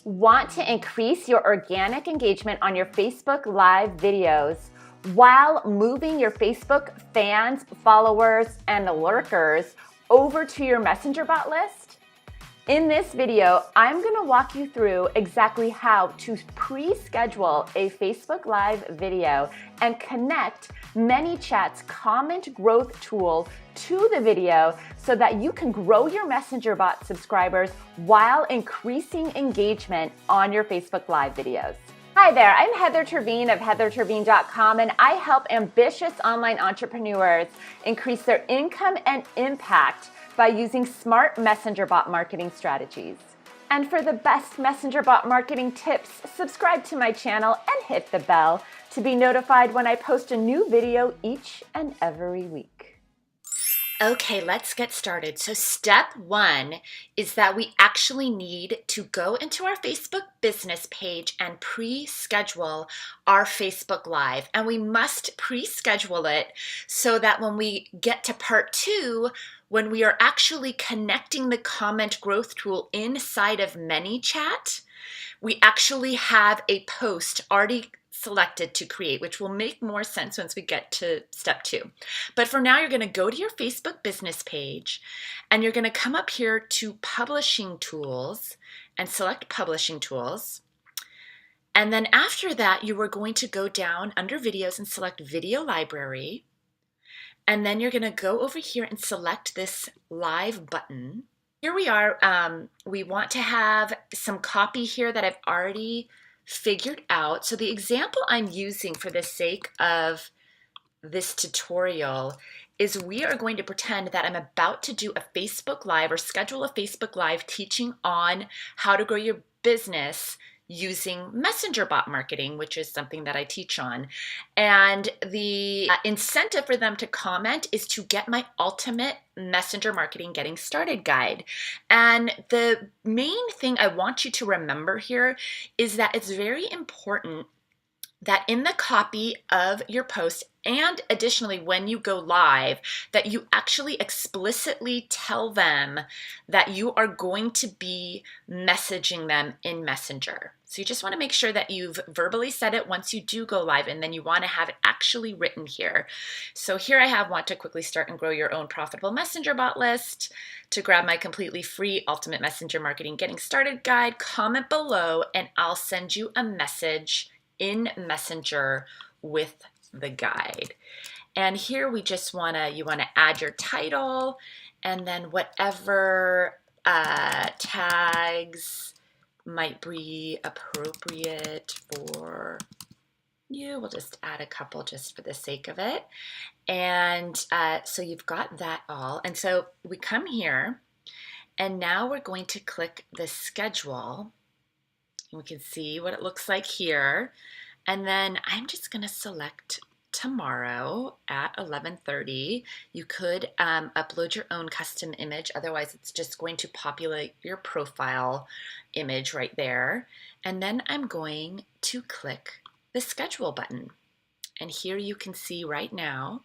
Want to increase your organic engagement on your Facebook Live videos while moving your Facebook fans, followers, and lurkers over to your Messenger bot list? In this video, I'm going to walk you through exactly how to pre-schedule a Facebook Live video and connect ManyChat's comment growth tool to the video so that you can grow your Messenger bot subscribers while increasing engagement on your Facebook Live videos. Hi there, I'm Heather Terveen of heatherterveen.com, and I help ambitious online entrepreneurs increase their income and impact by using smart messenger bot marketing strategies. And for the best messenger bot marketing tips, subscribe to my channel and hit the bell to be notified when I post a new video each and every week. Okay, let's get started. So step one is that we actually need to go into our Facebook business page and pre-schedule our Facebook Live. And we must pre-schedule it so that when we get to part two, when we are actually connecting the comment growth tool inside of ManyChat, we actually have a post already selected to create, which will make more sense once we get to step two. But for now, you're going to go to your Facebook business page and you're going to come up here to Publishing Tools and select Publishing Tools. And then after that, you are going to go down under Videos and select Video Library. And then you're going to go over here and select this Live button. Here we are. We want to have some copy here that I've already figured out. So the example I'm using for the sake of this tutorial is we are going to pretend that I'm about to do a Facebook Live or schedule a Facebook Live teaching on how to grow your business using messenger bot marketing, which is something that I teach on. And the incentive for them to comment is to get my ultimate messenger marketing getting started guide. And the main thing I want you to remember here is that it's very important that in the copy of your post, and additionally when you go live, that you actually explicitly tell them that you are going to be messaging them in Messenger. So you just want to make sure that you've verbally said it once you do go live, and then you want to have it actually written here. So here I have, want to quickly start and grow your own profitable messenger bot list. To grab my completely free Ultimate Messenger Marketing Getting Started guide, comment below and I'll send you a message in Messenger with the guide. And here we just you want to add your title and then whatever tags might be appropriate for you. We'll just add a couple just for the sake of it. And so you've got that all. And so we come here and now we're going to click the schedule. We can see what it looks like here. And then I'm just going to select tomorrow at 11:30. You could upload your own custom image. Otherwise, it's just going to populate your profile image right there. And then I'm going to click the schedule button. And here you can see right now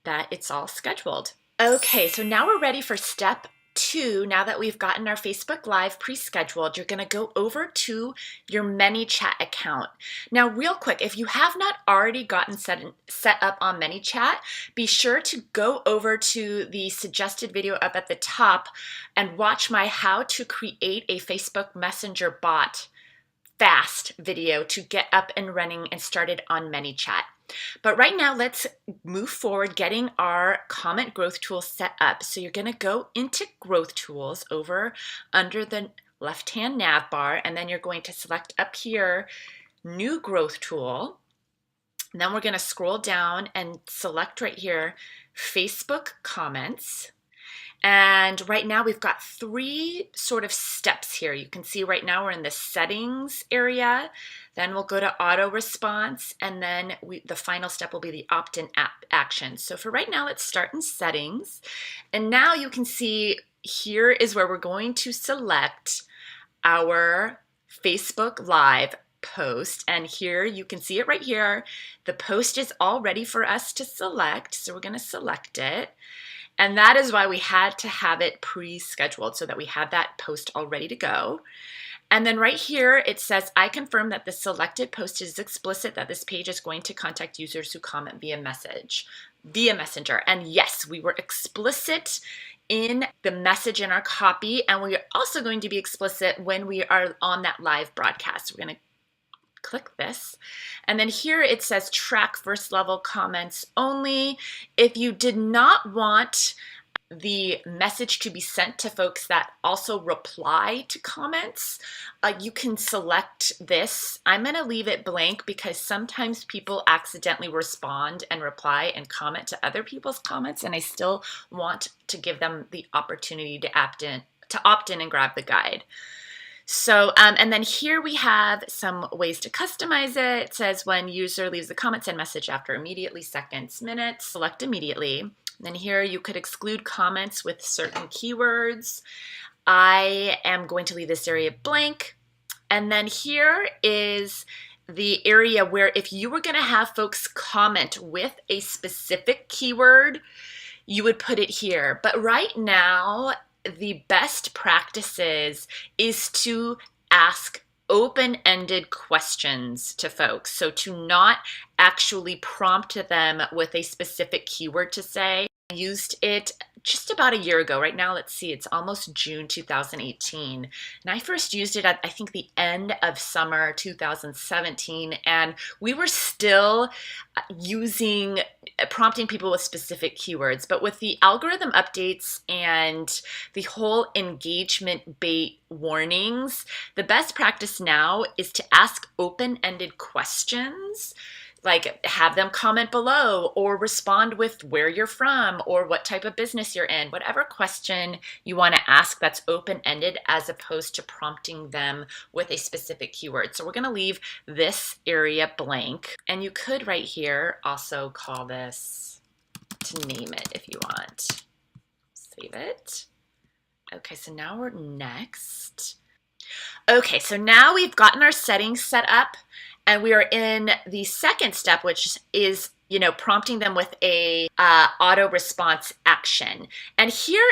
that it's all scheduled. Okay, so now we're ready for step two. Now that we've gotten our Facebook Live pre-scheduled, you're going to go over to your ManyChat account. Now, real quick, if you have not already gotten set up on ManyChat, be sure to go over to the suggested video up at the top and watch my How to Create a Facebook Messenger Bot Fast video to get up and running and started on ManyChat. But right now, let's move forward getting our comment growth tool set up. So you're going to go into growth tools over under the left-hand nav bar, and then you're going to select up here, new growth tool. And then we're going to scroll down and select right here, Facebook comments. And right now we've got three sort of steps here. You can see right now we're in the settings area. Then we'll go to auto response, and then the final step will be the opt-in action. So for right now, let's start in settings. And now you can see here is where we're going to select our Facebook Live post. And here you can see it right here. The post is all ready for us to select. So we're going to select it. And that is why we had to have it pre-scheduled so that we had that post all ready to go. And then right here, it says, I confirm that the selected post is explicit that this page is going to contact users who comment via Messenger. And yes, we were explicit in the message in our copy, and we are also going to be explicit when we are on that live broadcast. We're going to click this, and then here it says track first level comments only. If you did not want the message to be sent to folks that also reply to comments, you can select this. I'm going to leave it blank because sometimes people accidentally respond and reply and comment to other people's comments, and I still want to give them the opportunity to opt in and grab the guide. So, and then here we have some ways to customize it. It says when user leaves a comment, send message after immediately, seconds, minutes, select immediately. Then here you could exclude comments with certain keywords. I am going to leave this area blank. And then here is the area where if you were going to have folks comment with a specific keyword, you would put it here. But right now, the best practices is to ask open-ended questions to folks. So to not actually prompt them with a specific keyword to say. I used it just about a year ago. Right now, let's see, it's almost June 2018. And I first used it at, I think, the end of summer 2017. And we were still prompting people with specific keywords. But with the algorithm updates and the whole engagement bait warnings, the best practice now is to ask open-ended questions. Like have them comment below or respond with where you're from or what type of business you're in, whatever question you want to ask that's open-ended as opposed to prompting them with a specific keyword. So we're going to leave this area blank, and you could right here also call this to name it if you want. Save it. Okay, so now we're next. Okay, so now we've gotten our settings set up. And we are in the second step, which is, prompting them with a auto response action. And here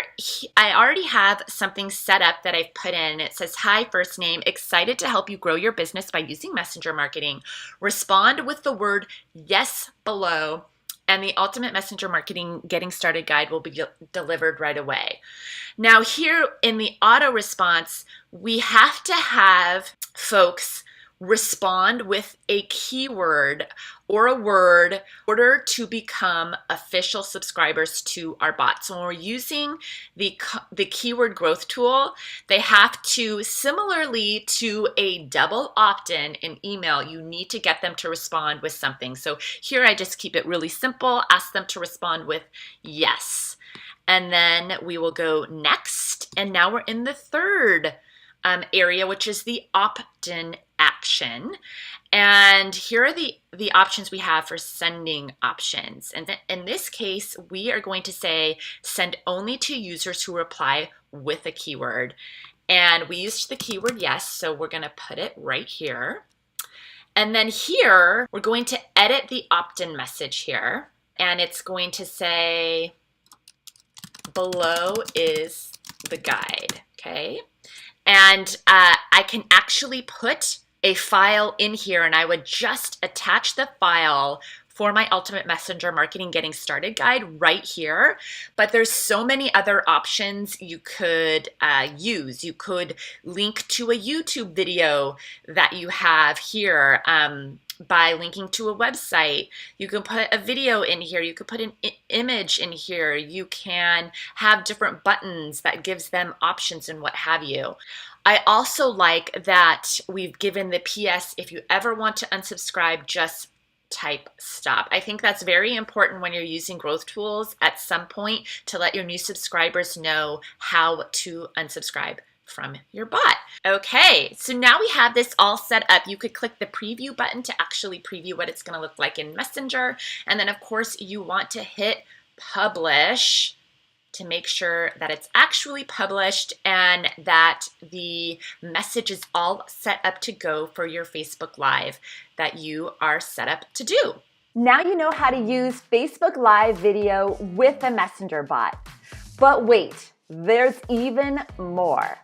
I already have something set up that I've put in. It says, hi, first name, excited to help you grow your business by using messenger marketing. Respond with the word yes below, and the Ultimate Messenger Marketing Getting Started Guide will be delivered right away. Now here in the auto response, we have to have folks respond with a keyword or a word in order to become official subscribers to our bot. So when we're using the keyword growth tool, they have to, similarly to a double opt-in in email, you need to get them to respond with something. So here I just keep it really simple, ask them to respond with yes. And then we will go next. And now we're in the third area, which is the opt-in action. And here are the options we have for sending options. And in this case, we are going to say send only to users who reply with a keyword. And we used the keyword yes, so we're going to put it right here. And then here, we're going to edit the opt-in message here. And it's going to say below is the guide, okay? And I can actually put a file in here, and I would just attach the file for my Ultimate Messenger Marketing Getting Started Guide right here. But there's so many other options you could use. You could link to a YouTube video that you have here by linking to a website. You can put a video in here. You could put an image in here. You can have different buttons that gives them options and what have you. I also like that we've given the PS, if you ever want to unsubscribe, just type stop. I think that's very important when you're using growth tools at some point to let your new subscribers know how to unsubscribe from your bot. Okay, so now we have this all set up. You could click the preview button to actually preview what it's going to look like in Messenger. And then of course you want to hit publish to make sure that it's actually published and that the message is all set up to go for your Facebook Live that you are set up to do. Now you know how to use Facebook Live video with a Messenger bot. But wait, there's even more.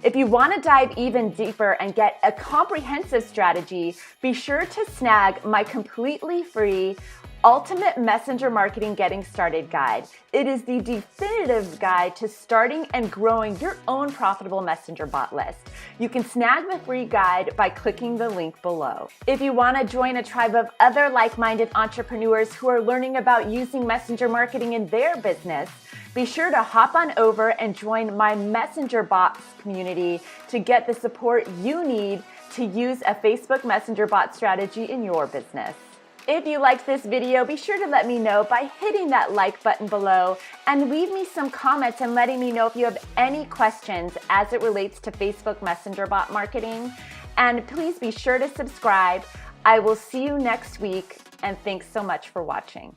If you want to dive even deeper and get a comprehensive strategy, be sure to snag my completely free Ultimate Messenger Marketing Getting Started Guide. It is the definitive guide to starting and growing your own profitable messenger bot list. You can snag the free guide by clicking the link below. If you want to join a tribe of other like-minded entrepreneurs who are learning about using messenger marketing in their business, be sure to hop on over and join my Messenger Bots community to get the support you need to use a Facebook Messenger bot strategy in your business. If you liked this video, be sure to let me know by hitting that like button below and leave me some comments and letting me know if you have any questions as it relates to Facebook Messenger bot marketing. And please be sure to subscribe. I will see you next week, and thanks so much for watching.